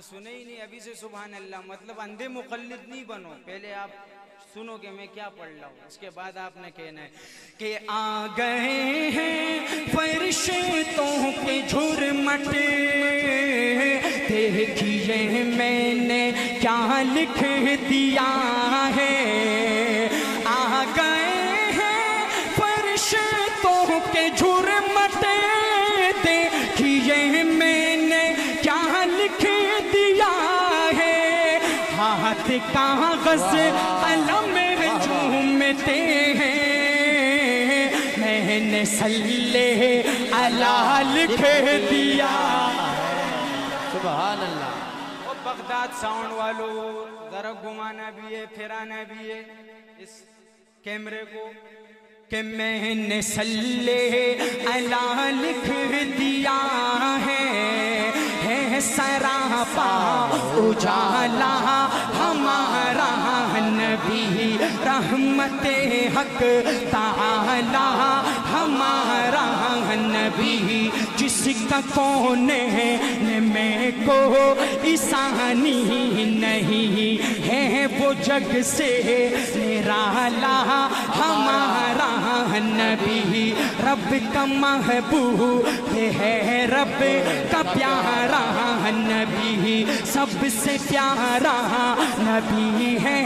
आपने सुने ही नहीं अभी से सुभान अल्लाह। मतलब अंधे मुक़ल्लिद नहीं बनो, पहले आप सुनो कि मैं क्या पढ़ रहा हूँ, उसके बाद आपने कहना है कि आ गए हैं फरिश्तों के झुरमटे, देखिए मैंने क्या लिख दिया है। आ गए हैं फरिश्तों के झुरमटे, देखिए मैंने क्या लिख दिया है। हाथ कागज कलम झूमते हैं, मैंने सल्ले अला लिख दिया। सुभान अल्लाह। और बगदाद साउंड वालों जरा घुमाना भी है, फिराना भी है इस कैमरे को कि मैंने सल्ले अला लिख दिया है सरापा उजाला हमारा नबी, रहमते हक ताला हमारा नबी, जिसका कोने में को ईसानी नहीं है, वो जग से निराला हमारा नबी। रब का महबूब है, रब का प्यारा नबी, सबसे प्यारा नबी है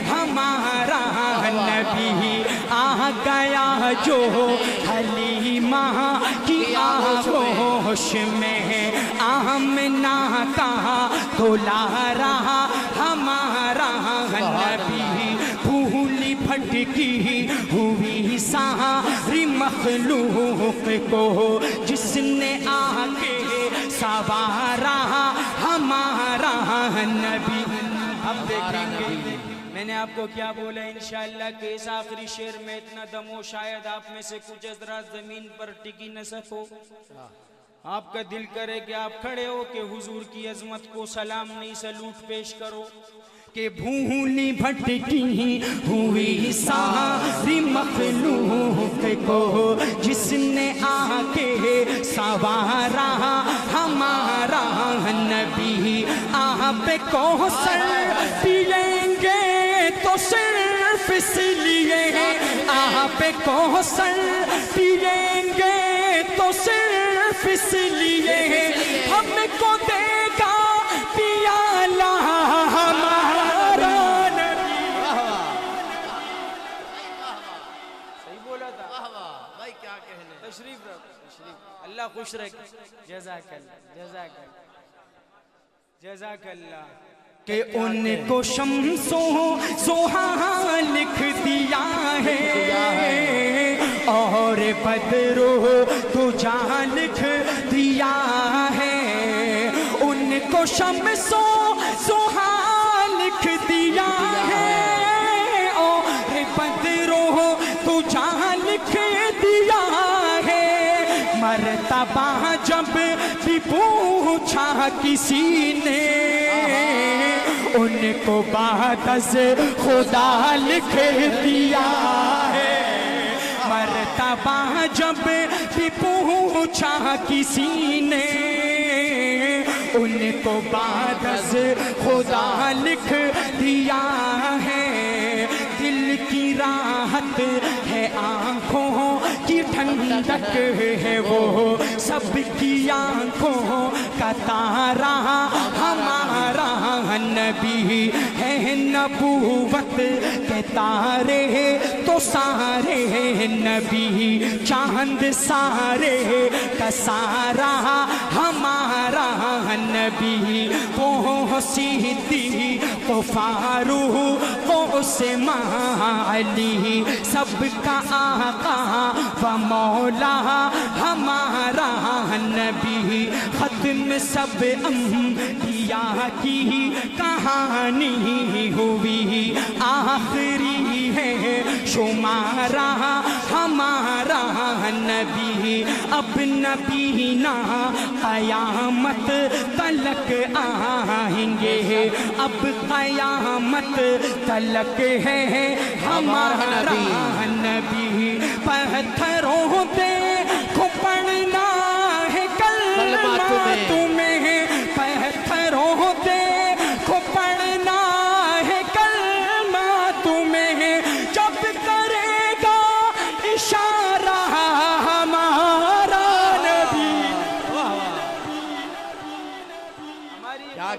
हमारा नबी। आ गया जो हलीमा की आगोश में, आमना का दुलारा हमारा नबी। भूली भटकी हुई सारी मखलूक को, जिसने आके सवारा हमारा नबी। अब देखेंगे मैंने आपको क्या बोला इंशाअल्लाह कि इस आखिरी शेर में इतना दम हो, शायद आप में से कुछ हज़रात जमीन पर टिकी न सको। आपका दिल करे कि आप खड़े हो के हुजूर की अजमत को सलाम नहीं सलूट पेश करो। कि भूली भटकी हुई सारी मखलूक को, जिसने आके सवारा हमारा नबी। आप को सर पिएंगे तो सिर्फ इसलिए, आप को सर पिएंगे तो सिर्फ इसलिए, हमको देगा पियाला हमारा नबी। सही बोला था भाई, क्या कहने। तशरीफ रख, तशरीफ। अल्लाह खुश रखे। जज़ाकल्लाह, जज़ाकल्लाह, जज़ाकल्लाह। कि उनको शम्सो जोहा लिख दिया है, और बदरो तुझा लिख दिया है। उनको शम्सो जोहा लिख दिया है, और बदरो तुझा लिख दिया है। मर्तबा जब भी पूछा किसी ने, उनको बादस खुदा लिख दिया है। मर्तबा जब भी पूछा किसी ने, उनको बादस खुदा लिख दिया है। दिल की राहत है, आँखों की ठंडक है, वो सबकी आँखों का तारा हमारा नबी है। नबूवत के तारे तो सारे नबी, चांद सारे का सारा हमारा नबी। वो सीधी वो फारूक वो उस्मान अली, सबका आका व मौला हमारा नबी। खत्म सब अंबिया की कहानी हुई, आखिरी है शुमारा हमारा नबी। अब नबी ना कयामत तलक आएंगे, अब कयामत तलक है हमारा नबी। पत्थरों पे को पढ़ना है कलमा तुम्हें, पत्थरों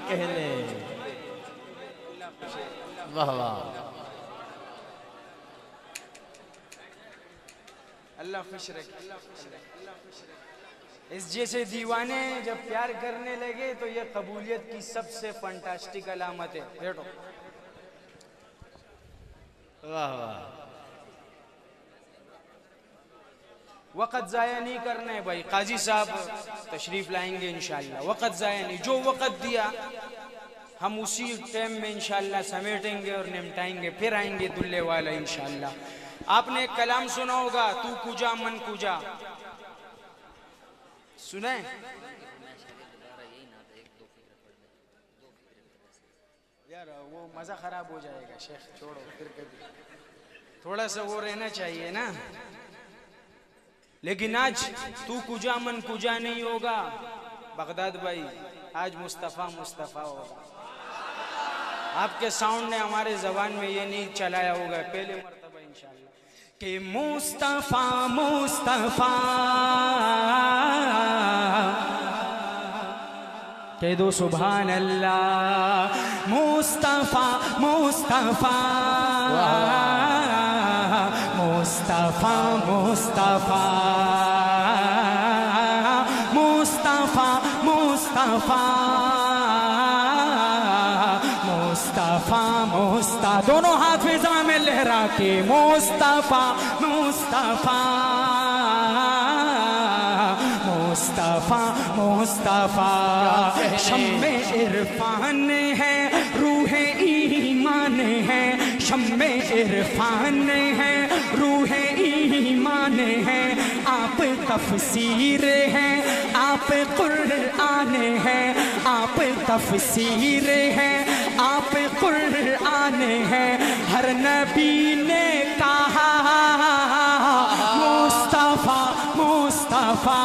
कहने। वाह वाह। अल्लाह खुश रखे। इस जैसे दीवाने जब प्यार करने लगे तो ये कबूलियत की सबसे फंटास्टिक अलामत है। बैठो। वाह वाह। वक़्त ज़ाया नहीं करना है भाई। काजी साहब तशरीफ लाएंगे इंशाअल्लाह। वक़्त ज़ाया नहीं, जो वक़्त दिया हम उसी टाइम में इंशाअल्लाह समेटेंगे और निपटाएंगे, फिर आएंगे दुल्ले वाला इंशाअल्लाह। आपने एक कलाम सुना होगा, तू कुजा मन कुजा, सुना है? यार वो मज़ा ख़राब हो जाएगा शेख, छोड़ो फिर कभी, थोड़ा सा वो रहना चाहिए ना। लेकिन आज तू कुजा मन कुजा नहीं होगा बगदाद भाई, आज मुस्तफ़ा मुस्तफ़ा होगा। आपके साउंड ने हमारे ज़बान में ये नहीं चलाया होगा पहले मर्तबा इंशाअल्लाह कि मुस्तफ़ा मुस्तफ़ा कह दो सुभान अल्लाह। मुस्तफ़ा मुस्तफ़ा मुस्तफ़ा मुस्तफ़ा मुस्तफ़ा मुस्तफ़ा मुस्तफ़ा मुस्तफ़ा, दोनों हाथ फिज़ा में लहरा के मुस्तफ़ा मुस्तफ़ा मुस्तफ़ा मुस्तफ़ा। शम्मे इरफान है, रूहे ईमान है, शम्मे इरफान है, रूहे ईमान है। आप तफसीर है, आप कुरान है, आप तफसीर है, आप कुरान है। हर नबी ने कहा मुस्तफ़ा मुस्तफ़ा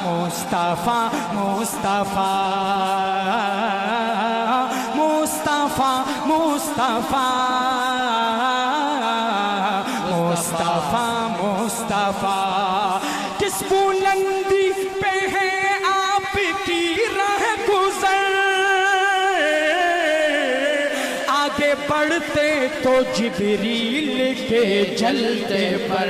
मुस्तफ़ा मुस्तफ़ा मुस्तफ़ा मुस्तफ़ा मुस्तफ़ा मुस्तफ़ा। किस बुलंदी पे है आपकी राह गुज़र, आगे बढ़ते तो जिब्रील के जलते पर।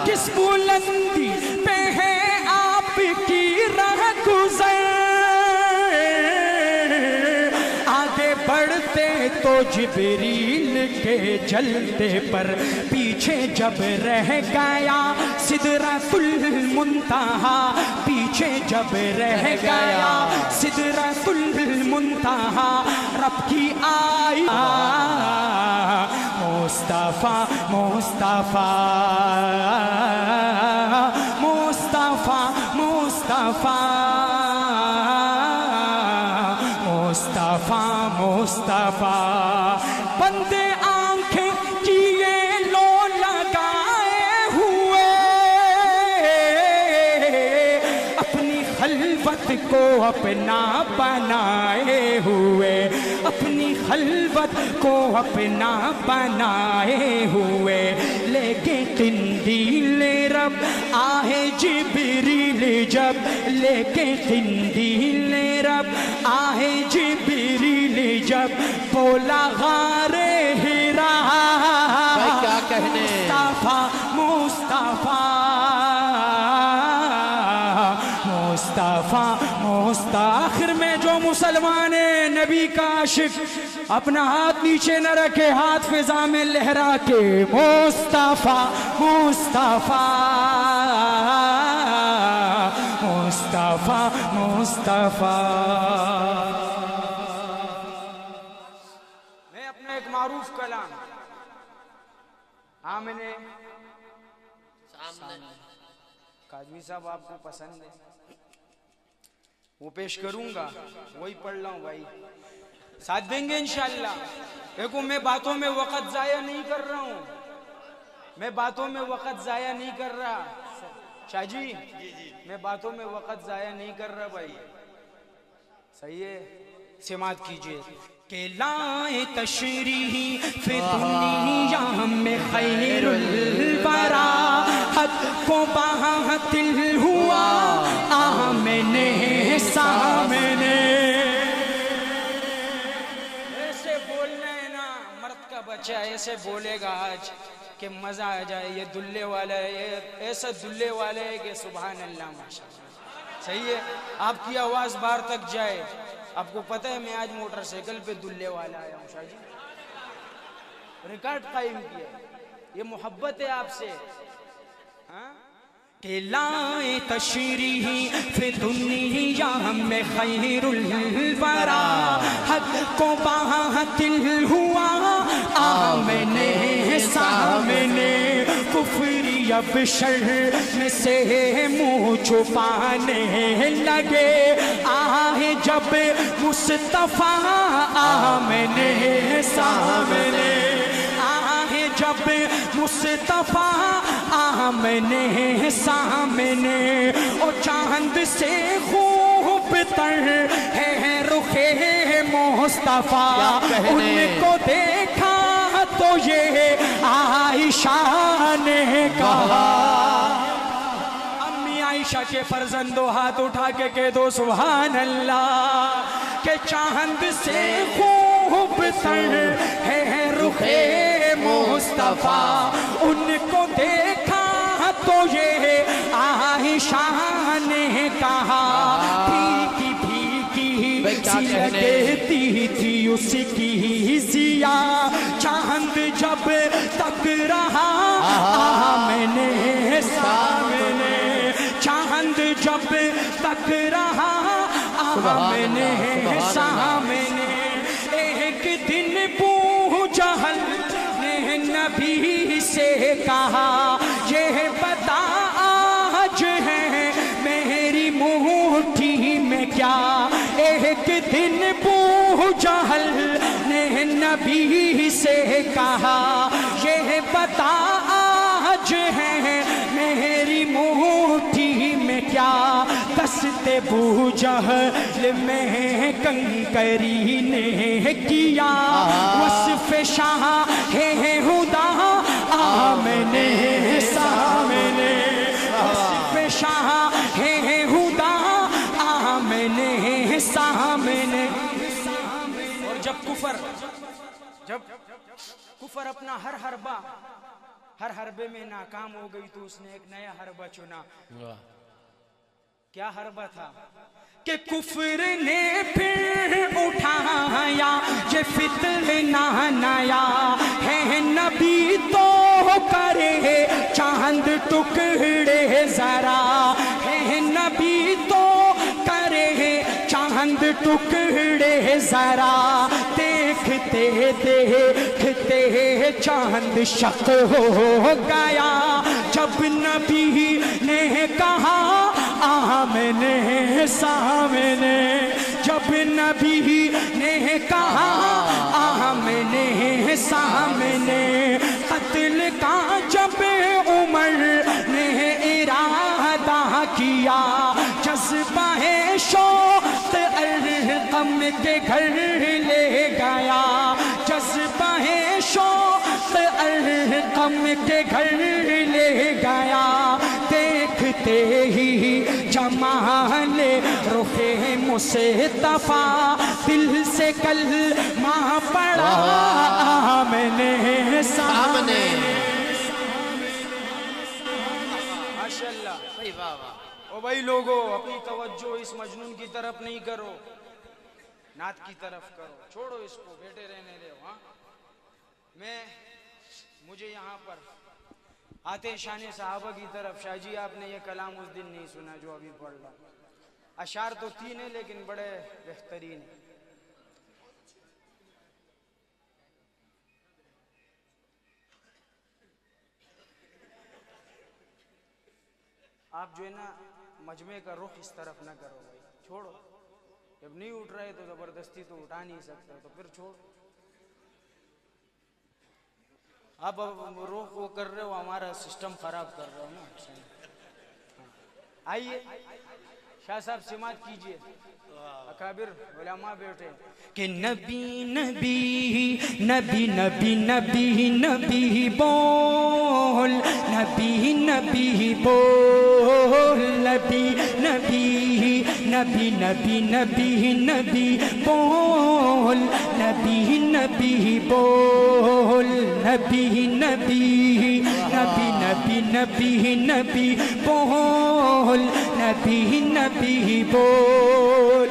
किस बुलंदी पे है आपकी राह गुज़र, आगे बढ़ते तो जिब्रील के जलते पर। पीछे जब रह गया सिदरतुल मुंतहा, पीछे जब रह गया सिदरतुल मुंतहा। रब की आई मुस्तफ़ा मुस्तफ़ा मुस्तफ़ा मुस्तफ़ा मुस्तफ़ा मुस्तफ़ा। बंदे आंखें किए लो लगाए हुए, अपनी खलवत को अपना बनाए हुए, अपनी खलवत को अपना बनाए हुए। लेके किंदील रब आहे जिब्रील जब, लेके किंदील रब आहे जिब्रील जब। बोला गारे हिरा क्या कहने। मुस्तफ़ा मुस्तफ़ा मुस्तफ़ा मुस्तफ़ा। आखिर में जो मुसलमान है नबी का आशिक, अपना हाथ नीचे न रखे, हाथ फिजा में लहरा के मुस्तफ़ा मुस्तफ़ा मुस्तफ़ा मुस्तफ़ा। मैं अपना एक मारूफ कलाम आमने काजवी साहब आपको पसंद है वो पेश करूंगा, वही पढ़ रहा हूँ भाई, साथ देंगे इंशाअल्लाह। देखो मैं बातों में वक़्त ज़ाया नहीं कर रहा हूँ, मैं बातों में वक़्त ज़ाया नहीं कर रहा शाहजी, मैं बातों में वक़्त ज़ाया नहीं कर रहा भाई, सही है। समात कीजिए के लाए तशरीफ दुनिया में खैरुल वरा, हद को बातिल हुआ आम आमने सामने। ऐसे बोलना है ना, मर्द का बच्चा ऐसे बोलेगा आज कि मजा आ जाए। ये दुल्ले वाला है, ये ऐसा दुल्ले वाला है कि सुभान अल्लाह माशाअल्लाह। सही है, आपकी आवाज बाहर तक जाए। आपको पता है मैं आज मोटरसाइकिल पे दुल्ले वाला आया हूँ शाह जी, रिकॉर्ड कायम किया। ये मोहब्बत है आपसे। हाँ, के लाए तशरीफ दुनिया में खैरुल वरा, हक को बातिल हुआ आमने सामने। कुफरी अब शर्म से मुँह छुपाने लगे, आए जब मुस्तफा आमने सामने। आए जब मुस्तफा आमने सामने। ओ चांद से खूब तर है रुखे मुस्तफा, उनको देखा तो ये आयशा ने कहा। अम्मी आयशा के फर्जंदो हाथ उठा के कह दो सुभान अल्लाह। के चांद से खूब तर है रुखे मुस्तफा, उनको देखा तो ये आयशा ने कहा। भीगी भीगी सी लगती थी उसकी जिया, चांद जब तक रहा आमने सामने। चांद जब तक रहा आमने सामने। एक दिन बू जहल ने नबी से कहा, ये बता आज है मेरी मुट्ठी में क्या। एक दिन बू जहल ने नबी से कहा, ये बता आज है मेरी मुट्ठी में क्या। दस्ते बू जहल में कंकरी ने किया, वस्फ शाह है हुदा आमने सामने। वस्फ शाह है हुदा आमने सामने। और जब कुफर अपना हर हरबे में नाकाम हो गई तो उसने एक नया हरबा चुना। क्या हरबा था कि कुफर ने फिर उठाया ये फितना नया है। नबी तो करे चांद टुकड़े जरा है, नबी तो करे चांद टुकड़े जरा। देखते देखते चांद शक हो गया, जब नबी ने कहा आमने सामने। जब नबी ने कहा आमने सामने। कत्ल का जब उमर ने इरादा किया, जज्बा है शौक़ अर्क़म के घर ले गया। जज्बा है शौक़ अर्क़म के घर ले गया। देखते ही जमाल रुखे मुस्तफा, दिल से कलमा पड़ा आमने सामने। माशाअल्लाह। भाई वाह वाह। ओ भाई लोगों, अपनी तवज्जो इस मजनून की तरफ नहीं करो, नात की तरफ करो। छोड़ो इसको, बैठे रहने दो। हाँ, मुझे यहाँ पर आते शान साहबा की तरफ, शाहजी आपने ये कलाम उस दिन नहीं सुना जो अभी पढ़ रहा। अशार तो 3 है लेकिन बड़े बेहतरीन है। आप जो है ना मजमे का रुख इस तरफ ना करो भाई, छोड़ो। जब नहीं उठ रहे तो जबरदस्ती तो उठा नहीं सकते, तो फिर छोड़। आप रुख वो कर रहे हो, हमारा सिस्टम खराब कर रहे हो ना। आइए शाह साहब समात कीजिए, अकाबिर उलमा बैठे। कि नबी नबी नबी नबी नबी नबी बोल, नबी नबी बोल, नबी नबी नबी नबी नबी नबी बोल, नबी नबी बोल, नबी नबी नबी नबी नबी नबी बोल, नबी नबी बोल।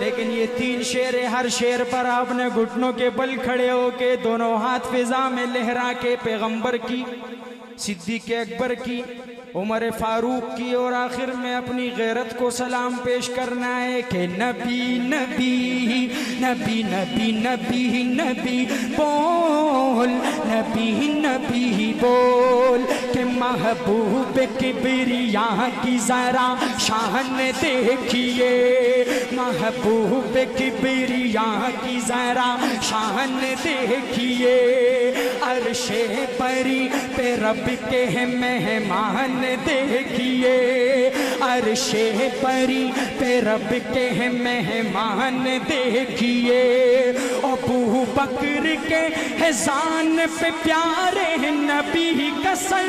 लेकिन ये 3 शेर है, हर शेर पर आपने घुटनों के बल खड़े होके दोनों हाथ फिजा में लहरा के पैगंबर की, सिद्दीक़ अकबर की, उमर फारूक की और आखिर में अपनी गैरत को सलाम पेश करना है कि नबी नबी नबी नबी नबी नबी बोल, नबी नबी बोल कि महबूब किबरिया की जरा शान देखिए, महबूब किबरिया की जरा शान देखिए, अर्शे परी पे रब के मेहमान देखिए, अर्शे परी पे रब के मेहमान देखिए, अबू बकर के हज़ान पे प्यारे नबी का सर,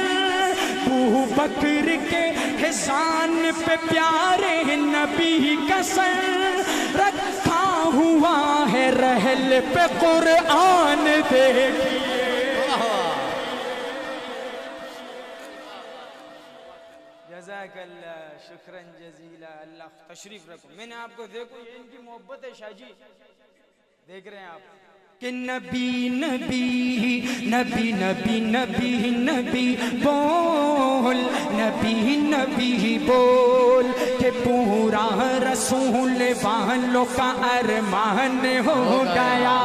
अबू बकर के हज़ान पे प्यारे नबी का सर रखा हुआ है, रहल पे कुरान देखिए। जज़ाकल्लाह शुक्रन जज़ीला, अल्लाह तशरीफ रखो। मैंने आपको देखो, ये इनकी मोहब्बत है शाहजी, देख रहे हैं आप कि नबी नबी नबी नबी नबी नबी बोल, नबी नबी बोल कि पूरा रसूल वालों का अरमान हो गया,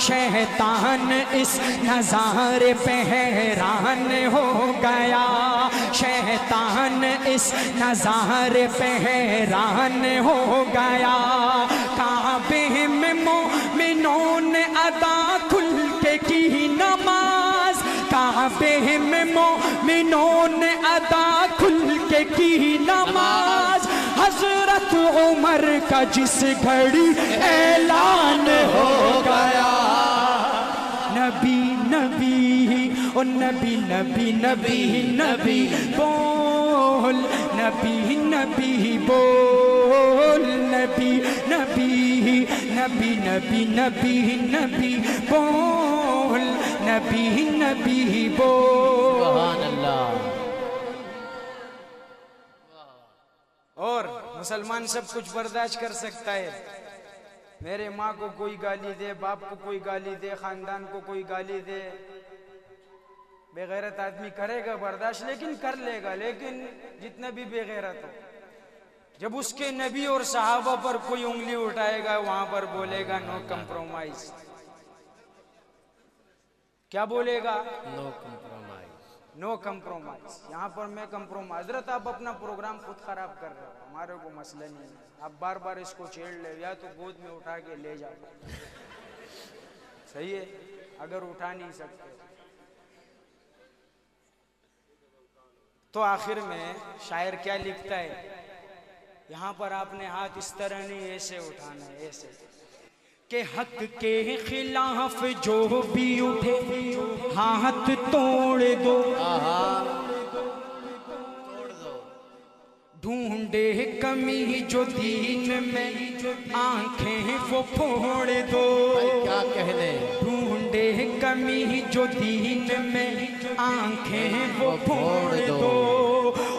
शैतान इस नज़ारे पे हैरान हो गया, शैतान इस नज़ारे पे हैरान हो गया, काबे में मोमिनों ने अदा खुल के की नमाज, काबे में मोमिनों ने अदा खुल के की नमाज, हजरत उमर का जिस घड़ी ऐलान हो गया, नबी नबी ओ नबी नबी नबी नबी बोल, नबी नबी बोल, नबी नबी नबी नबी नबी नबी बोल, नबी नबी बोल। सुभान अल्लाह। और मुसलमान सब कुछ बर्दाश्त कर सकता है, मेरे माँ को कोई गाली दे, बाप को कोई गाली दे, खानदान को कोई गाली दे, बेगैरत आदमी करेगा बर्दाश्त, लेकिन कर लेगा। लेकिन जितना भी बेगैरत हो, जब उसके नबी और सहाबा पर कोई उंगली उठाएगा वहां पर बोलेगा नो कंप्रोमाइज। क्या बोलेगा? No compromise, no compromise. यहाँ पर मैं कंप्रोमाइज। हजरत आप अपना प्रोग्राम खुद खराब कर रहे हो, हमारे को मसला नहीं है। आप बार बार इसको छेड़ ले, या तो गोद में उठा के ले जाओ, सही है? अगर उठा नहीं सकते तो आखिर में शायर क्या लिखता है, यहाँ पर आपने हाथ इस तरह नहीं, ऐसे उठाना है, ऐसे के हक के खिलाफ जो भी उठे हाथ तोड़ दो, ढूंढे कमी जो दीन में आंखें वो फोड़ दो। क्या कहने, ढूंढे कमी जो दीन में आंखें वो फोड़ दो।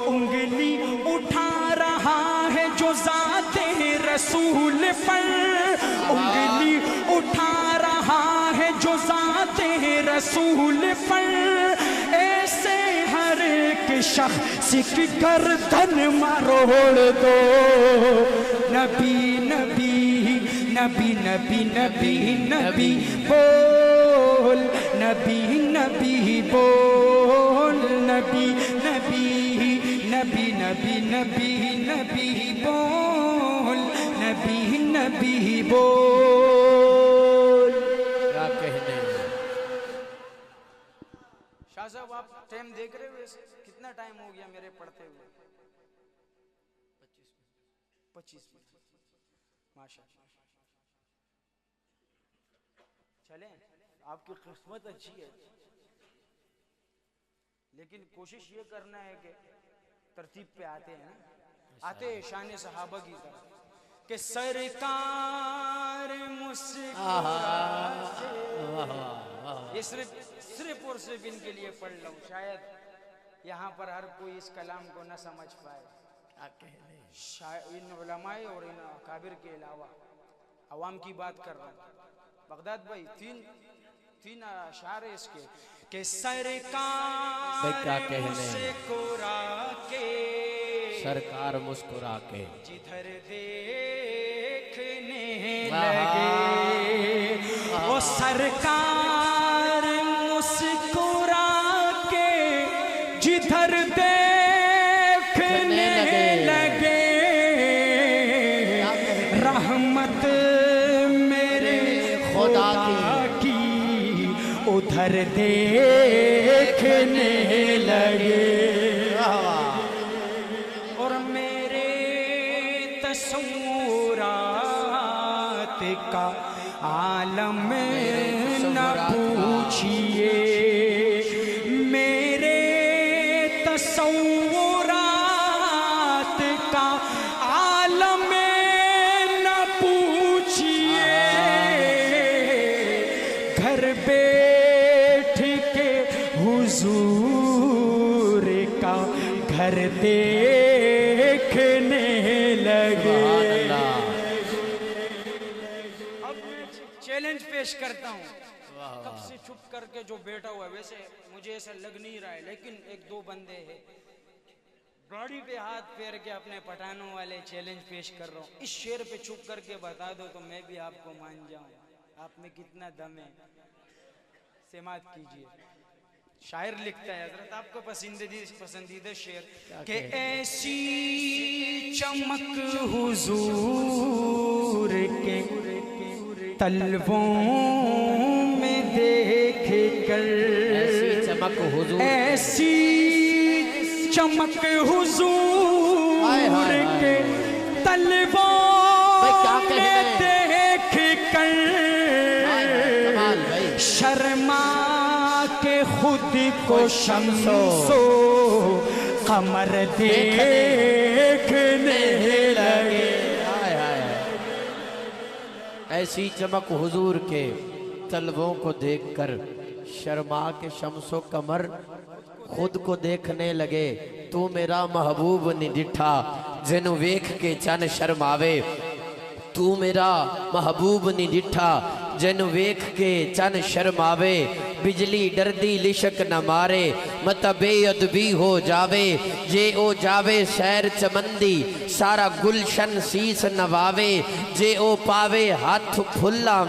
उंगली उठा रहा है जो ज़ाते रसूल पर, उंगली उठा रहा है जो ज़ाते रसूल पर, ऐसे हर एक शख्स की गर्दन मरोड़ दो। नबी नबी नबी नबी नबी नबी बोल, नबी नबी बोल, नबी नबी नबी नबी नबी नबी बोल, नबी नबी बोल। क्या कहने। शाह साहब आप टाइम देख रहे हो? कितना टाइम हो गया मेरे पढ़ते हुए? 25 मिनट। माशाअल्लाह। चले, आपकी किस्मत अच्छी है, लेकिन कोशिश ये करना है कि तरतीब पे आते हैं ना, आते शान सहाबा की तरह। कि सरकार ये सिर्फ और सिर्फ इनके लिए पढ़ लूं, शायद यहाँ पर हर कोई इस कलाम को न समझ पाए। क्या कहने। शायद इन उलमाए और इन काबिर के अलावा अवाम की बात कर रहा हूँ। बगदाद भाई तीन अशार है इसके कि सरकार क्या कहने। मुस्कुरा के, सरकार मुस्कुरा के जिधर देखने लगे, वो सरकार मुस्कुरा के जिधर देखने लगे, रहमत मेरे खुदा की उधर देखने लगे। और मेरे तस्वुरात का आलम न पूछिए, मेरे तस्वुरात का आलम न पूछिए, घर बैठ के हुजूर का घर देखने लगे। अब मैं चैलेंज पेश करता हूँ, कब से चुप करके जो बैठा हुआ है, वैसे मुझे ऐसा लग नहीं रहा है, लेकिन एक दो बंदे हैं गाड़ी पे हाथ फेर के अपने पठानों वाले चैलेंज पेश कर रहा हूँ। इस शेर पे चुप करके बता दो तो मैं भी आपको मान जाऊं, आप में कितना दम है। समात कीजिए। शायर लिखता है हजरत, आपको पसंदीदा शेर कि ऐसी चमक हुजूर के तलवों में देख कर, ऐसी चमक हुजूर, ऐसी चमक हुजूर के तलवों में देख कर, शर्मा के खुद को शम्सो कमर देखने लगे। ऐसी चमक हुजूर के तलवों को देखकर शर्मा के शम्सो कमर खुद को देखने लगे। तू मेरा महबूब नी डिठा जिन्हू वेख के चन शर्मावे, तू मेरा महबूब नी डिठा जिन्हू वेख के चन शर्मावे, बिजली डरदी लिशक न मारे मत बेअदबी हो जावे, जे ओ जावे सैर चमंदी सारा गुलशन सीस नवावे, जे ओ पावे हाथ फुल्लां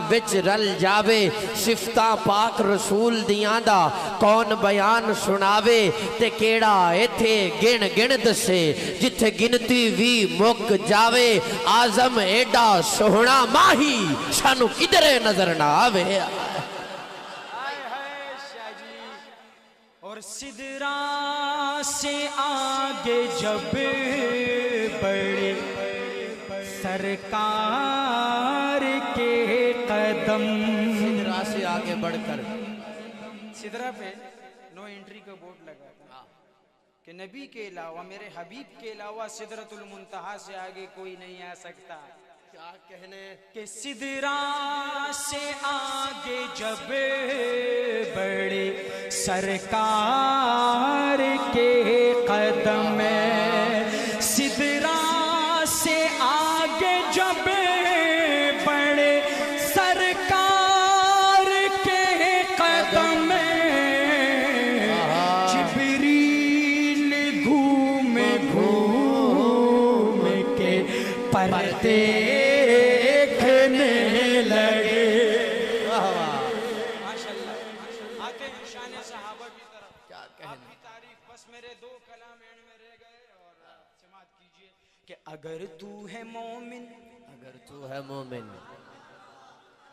विच रल जावे, सिफता पाक रसूल दियां दा कौन बयान सुनावे, ते केड़ा इथे गिण गिण दसे जिथे गिनती भी मुक जावे, आजम एडा सोहना माही सानू किधरे नजर ना आवे। और सिदरा से आगे जब बढ़े सरकार के कदम, सिदरा से आगे बढ़कर, सिदरा पे नो एंट्री का बोर्ड लगा था कि नबी के अलावा, मेरे हबीब के अलावा सिदरतुल मुंतहा से आगे कोई नहीं आ सकता। क्या कहने कि सिदरा से आगे जब बढ़े सरकार के कदम, सिदरा से आगे जब बढ़े सरकार के कदम, जिब्रील घूम घूम के परते अगर तू है मोमिन, अगर तू है मोमिन।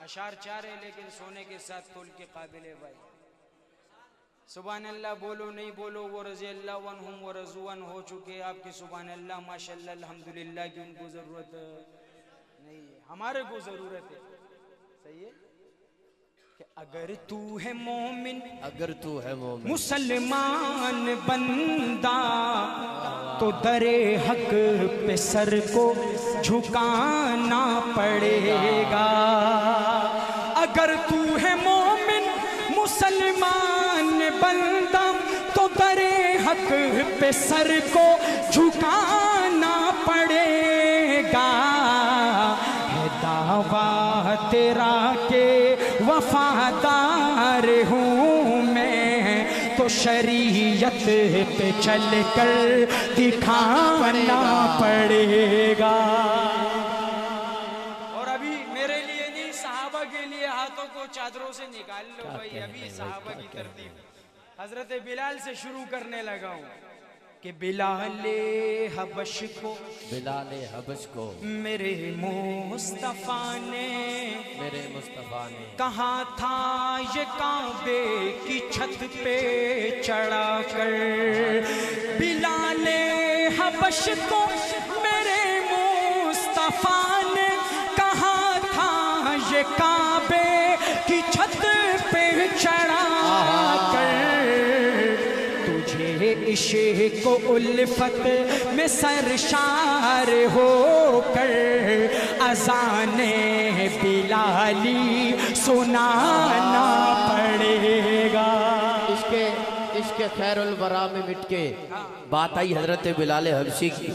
अशार 4 है लेकिन सोने के साथ तोल के काबिल है भाई। सुभान अल्लाह बोलो नहीं बोलो, वो रज़ी अल्लाह अन्हुम व रज़ुअन हो चुके आपकी सुभान अल्लाह माशाअल्लाह अल्हम्दुलिल्लाह की उनको जरूरत नहीं है, हमारे को जरूरत है। सही है कि अगर तू है मोमिन, अगर तू है मोमिन, मुसलमान बंदा, तो दरे हक पे सर को झुकाना पड़ेगा। अगर तू है मोमिन मुसलमान बंदा तो दरे हक पे सर को झुकाना पड़ेगा। है दावा तेरा के वफादार हूँ मैं, तो शरीयत पे चल कर दिखाना पड़ेगा। और अभी मेरे लिए नहीं, सहाबा के लिए हाथों को चादरों से निकाल लो भाई। अभी सहाबा की तरतीब हजरत बिलाल से शुरू करने लगा हूँ कि बिलाले हबश को मेरे मुस्तफा ने कहा था ये काबे की छत पे चढ़ा कर। बिलाले हबश को मेरे मुस्तफा ने कहा था ये काबे की छत पे चढ़ा कर। इश्क़ को उल्फत में सरशार होकर अज़ाने बिलाली सुनाना पड़ेगा। इश्क़ खैरुल वरा में मिटके बात आई हजरत बिलाल हबशी की,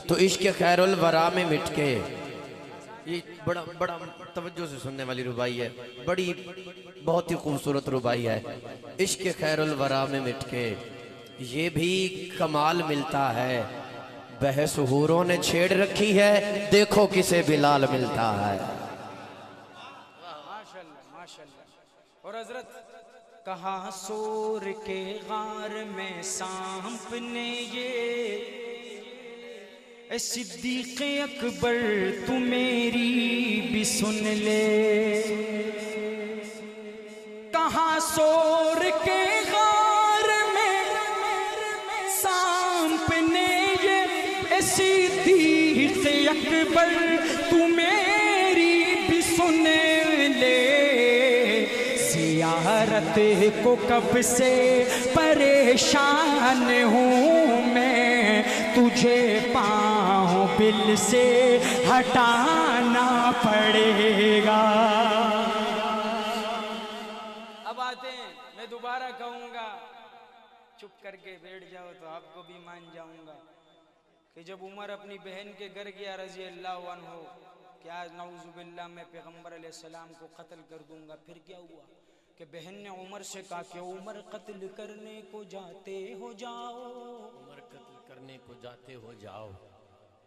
तो इश्क़ खैरुल वरा में मिटके, ये बड़ा तवज्जो से सुनने वाली रुबाई है, बहुत ही खूबसूरत रुबाई है। इश्क़ खैरुल वरा में मिटके ये भी कमाल मिलता है, बहस हूरों ने छेड़ रखी है, देखो किसे बिलाल मिलता है। माशाल्लाह माशाल्लाह। और हजरत कहा सोर के गार में सांप ने ये सिद्दीक़ अकबर तू मेरी भी सुन ले। कहा सोर के सिद्दीक़ अकबर तू मेरी भी सुन ले। ज़ियारत को कब से परेशान हूँ मैं, तुझे पाँव बिल से हटाना पड़ेगा। अब आते हैं, मैं दोबारा कहूँगा, चुप करके बैठ जाओ तो आपको भी मान जाऊँगा कि जब उमर अपनी बहन के घर गया रज़ी अल्लाह अन्हु, क्या नऊज़ुबिल्लाह मैं पैगम्बर अलैहिस्सलाम को कत्ल कर दूंगा। फिर क्या हुआ कि बहन ने उमर से कहा कि उमर कत्ल करने को जाते हो जाओ।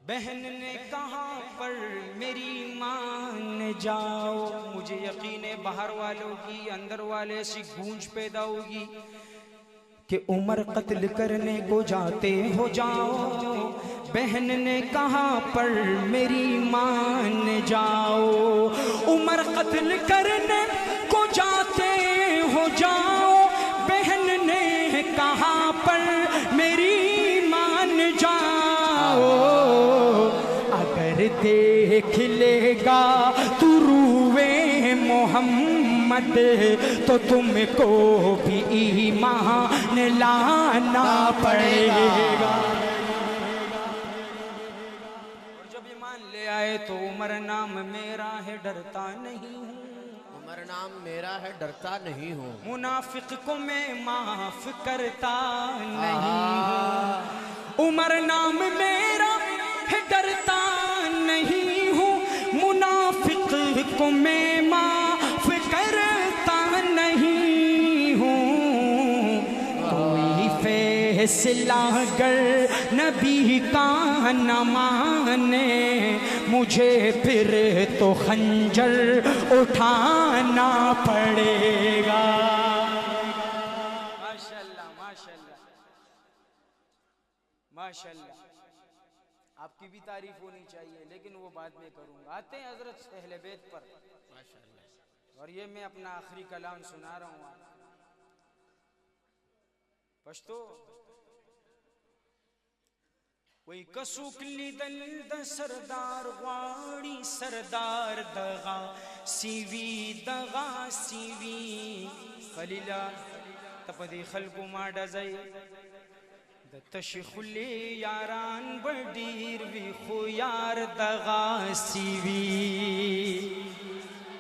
बहन ने कहा पर मेरी मान जाओ। मुझे यकीन है बाहर वालों की अंदर वाले ऐसी गूंज पैदा होगी कि उमर कत्ल करने को जाते हो जाओ। बहन ने कहा पर मेरी मान जाओ। उमर कत्ल करने को जाते हो जाओ। बहन ने कहा पर मेरी मान जाओ। अगर देख लेगा तू रूए मोहम्मद तो तुमको भी ईमान लाना पड़ेगा। और जब ईमान ले आए तो उमर नाम मेरा है डरता नहीं हूँ। उमर नाम मेरा है डरता नहीं हूँ। मुनाफिक को मैं माफ करता नहीं हूँ। उमर नाम मेरा है डरता नहीं हूँ। मुनाफिक को मैं माफ करता नहीं हूँ। कोई फैसला अगर नबी का न माने मुझे फिर तो खंजर उठाना पड़ेगा। माशाल्लाह माशाल्लाह माशाल्लाह। आपकी भी तारीफ होनी चाहिए, लेकिन वो बाद में करूंगा। आते हैं हजरत अहले बैत पर माशाल्लाह। और ये मैं अपना आखिरी कलाम सुना रहा हूँ। पश्तो वही कसुकली दल द सरदार वाड़ी सरदार दगा सीवी खलीला तपदी खलकु माडा जाई तशखुले यारान बडीर वी खो यार दगासीवी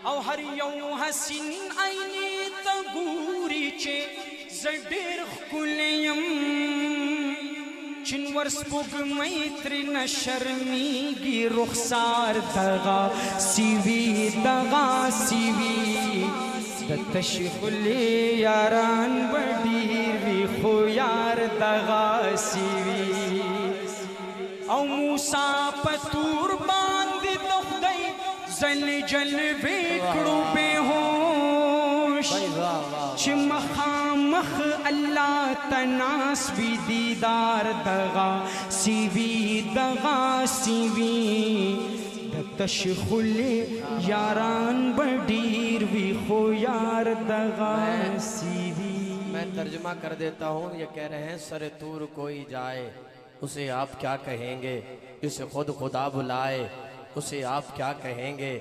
औ हर यौ हसीन आईने तगूरी चे जडेर खुलेयम चिनवर स्पुग मैत्री न शर्मीगी रुखसार दगासीवी तशखुले यारान बडीर वी खो यार दगासीवी औ मूसा पतूर बांध दखदई जल जल वेकड़ू बेहोश चिमखामख अल्लाह तनास भी दीदार दगासीवी तशखुले यारान बडीर वी खो यार दगासीवी। मैं तर्जुमा कर देता हूँ। ये कह रहे हैं सर तूर कोई जाए उसे आप क्या कहेंगे, जिसे खुद खुदा बुलाए उसे आप क्या कहेंगे।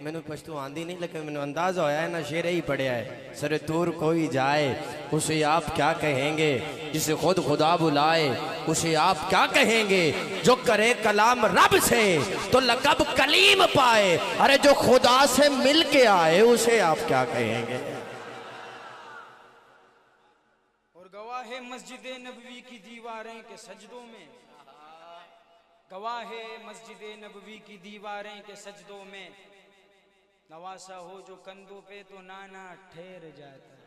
मैंने पश्तो आंदी नहीं लेकिन मैंने अंदाजा होया है ना शेर ही पढ़िया है। सर तूर कोई जाए उसे आप क्या कहेंगे, जिसे खुद खुदा बुलाए उसे आप क्या कहेंगे। जो करे कलाम रब से तो लक़ब कलीम पाए, अरे जो खुदा से मिल के आए उसे आप क्या कहेंगे। और गवाह है मस्जिद नबवी की दीवारें के सजदों में, गवाह है मस्जिद नबवी की दीवारें के सजदों में, नवासा हो जो कंधों पे तो नाना ठहर जाता है।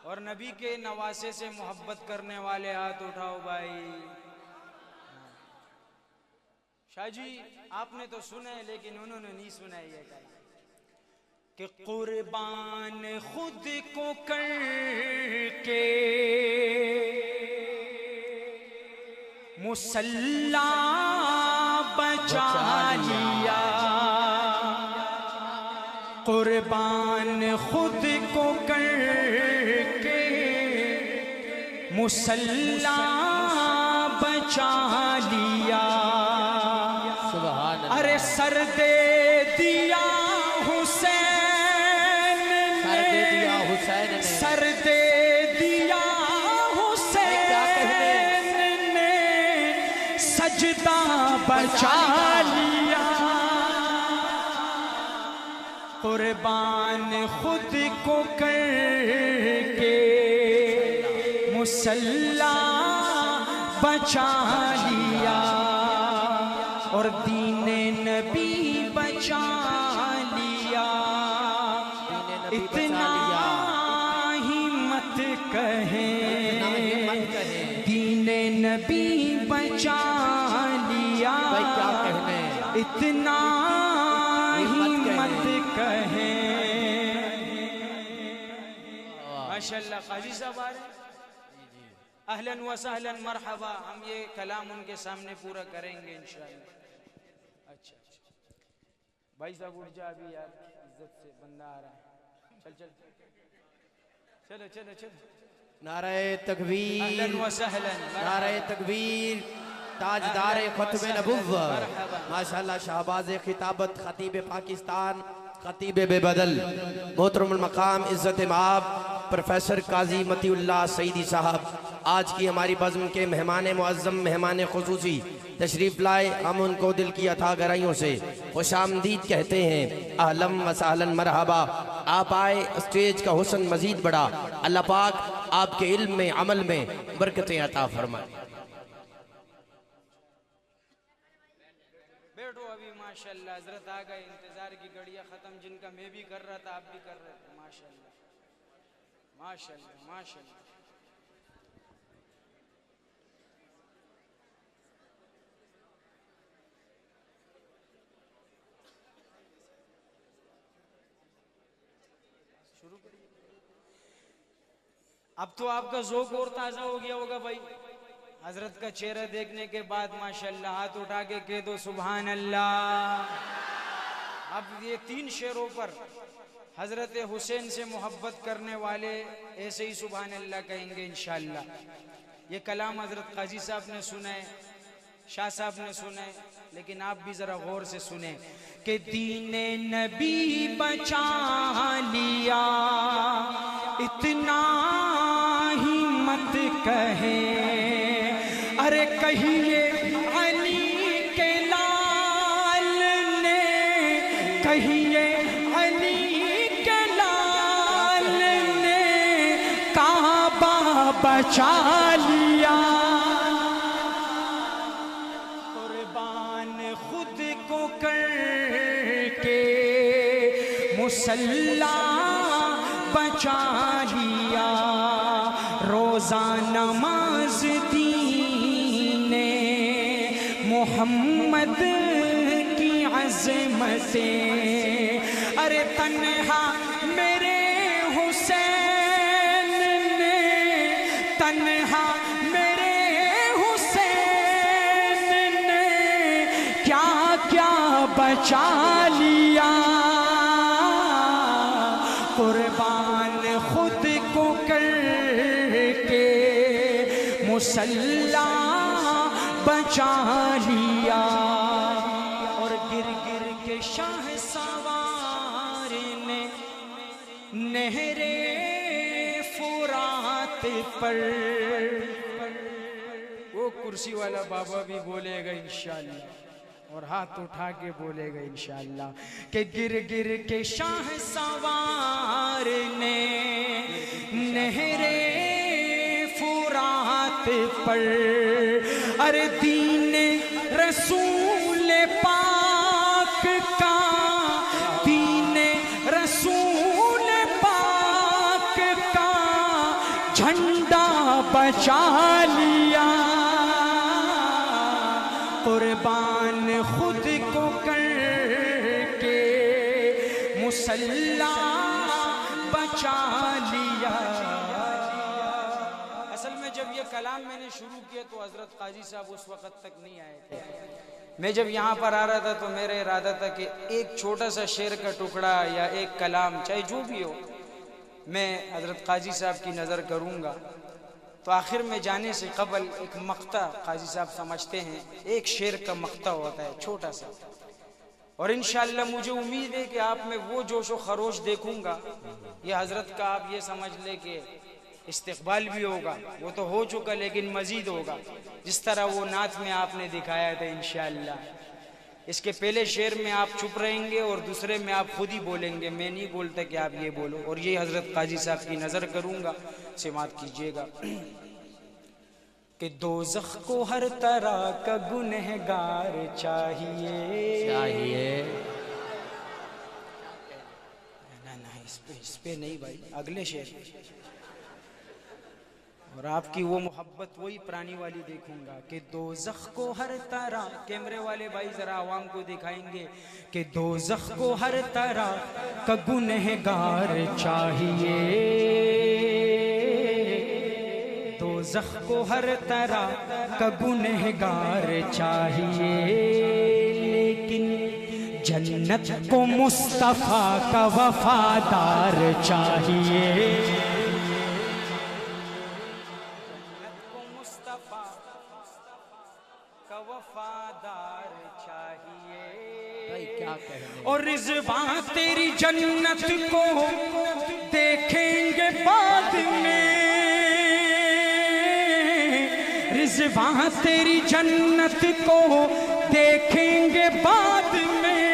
और नबी के नवासे से मोहब्बत करने वाले हाथ उठाओ भाई। शाह जी आपने तो सुना है लेकिन उन्होंने नहीं सुनाई है कि कुर्बान खुद को करके मुसल्ला बचा लिया, कुर्बान खुद को करके मुसल्ला बचा लिया। अरे सर दे दिया हुसैन ने, सर दे दिया हुसैन ने, सजदा बचा लिया। कुर्बान खुद को करके मुसल्ला बचा लिया और दीने नबी बचा लिया। इतना ही मत कहें, दीने नबी बचा लिया, इतना ही मत कहें। माशाल्लाह काजी साहब आ रहे, अहलन व सहलन मरहबा। हम ये कलाम उनके सामने पूरा करेंगे इंशाअल्लाह। अच्छा भाई साहब उठ जा अभी यार, इज्जत से बंदा आ रहा है। चल चल चलो चलो चलो। नारे तकबीर, अहलन व सहलन, नारे तकबीर, ताजदार खत्म नबुव्वत माशाअल्लाह, शहबाज खिताबत, खतीब पाकिस्तान, खतीब बेबदल, मोहतरमुल मकाम इज़्ज़त माब प्रोफेसर काजी मतीउल्लाह सईदी साहब आज की हमारी बज़्म के मेहमान मुअज़्ज़म, मेहमान खुसूसी तशरीफ़ लाए। हम उनको दिल की अथा गहराइयों से खुशामदीद कहते हैं। अहलम व सहलन मरहबा। आप आए, स्टेज का हुस्न मज़ीद बढ़ा। अल्लाह पाक आपके इल्म में, अमल में बरकतें अता फरमाए। बैठो अभी माशाल्लाह, हजरत आ गए। इंतजार की घड़ियां खत्म, जिनका मैं भी कर रहा था आप भी कर रहे थे। माशाल्लाह माशाल्लाह माशाल्लाह। शुरू करिए। अब तो आपका ज़ौक़ और ताज़ा हो गया होगा भाई, हजरत का चेहरा देखने के बाद माशाल्लाह। हाथ उठा के कह दो सुभान अल्लाह। अब ये 3 शेरों पर हजरत हुसैन से मोहब्बत करने वाले ऐसे ही सुभान अल्लाह कहेंगे इंशाअल्लाह। ये कलाम हजरत काजी साहब ने सुने, शाह साहब ने सुने, लेकिन आप भी जरा गौर से सुने कि दीने नबी बचा लिया, इतना ही मत कहे। अरे कहिए अली के लाल ने, कहिए अली के लाल ने काबा बचा लिया। कुर्बान खुद को करके मुसल्ला बचा लिया। रोज़ा नमाज दीने मोहम्मद की अज़मतें, अरे तन्हा मेरे हुसैन ने, तन्हा मेरे हुसैन ने क्या क्या बचा लिया। कुर्बान खुद को करके मुसल्ला बचा लिया। और गिर गिर के शाह सवार ने नहरे फुरात पर, वो कुर्सी वाला बाबा भी बोलेगा इंशाअल्लाह, और हाथ उठा के बोलेगा इंशाअल्लाह कि गिर गिर के शाह सवार ने नहरे फुरात पर, अरे दीन रसूल पाक का, दीन रसूल पाक का झंडा बचा लिया। कुर्बान खुद को करके मुसल्ला बचा लिया। असल में जब ये कलाम मैंने शुरू किया तो हजरत काजी साहब उस वक़्त तक नहीं आए थे। मैं जब यहाँ पर आ रहा था तो मेरा इरादा था कि एक छोटा सा शेर का टुकड़ा या एक कलाम, चाहे जो भी हो, मैं हजरत काजी साहब की नज़र करूँगा। तो आखिर में जाने से कबल एक मक्ता, काजी साहब समझते हैं एक शेर का मक्ता होता है छोटा सा, और इंशाअल्लाह मुझे उम्मीद है कि आप में वो जोश व खरोश देखूंगा। ये हजरत का आप ये समझ ले कि इस्तिकबाल भी होगा, वो तो हो चुका लेकिन मजीद होगा, जिस तरह वो नात में आपने दिखाया था इंशाअल्लाह। इसके पहले शेर में आप चुप रहेंगे और दूसरे में आप खुद ही बोलेंगे, मैं नहीं बोलता कि आप ये बोलो, और ये हजरत काजी साहब की नज़र करूँगा, समात कीजिएगा। कि दोज़ख को हर तरह का गुनहगार चाहिए, ना इस पे नहीं भाई, अगले शेर। और आपकी वो मोहब्बत वही पुरानी वाली देखूंगा कि दोज़ख को हर तरह, कैमरे वाले भाई जरा आवाम को दिखाएंगे कि दोज़ख को हर तरह का गुनहगार चाहिए, दोज़ख को हर तरह का गुनहगार चाहिए, लेकिन जन्नत को मुस्तफ़ा का वफादार चाहिए। वफादार चाहिए भाई, क्या कहने। और रिज़वान तेरी जन्नत को देखेंगे बाद में, रिज़वान तेरी जन्नत को देखेंगे बाद में,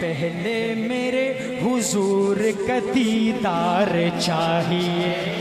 पहले मेरे हुजूर का दीदार चाहिए।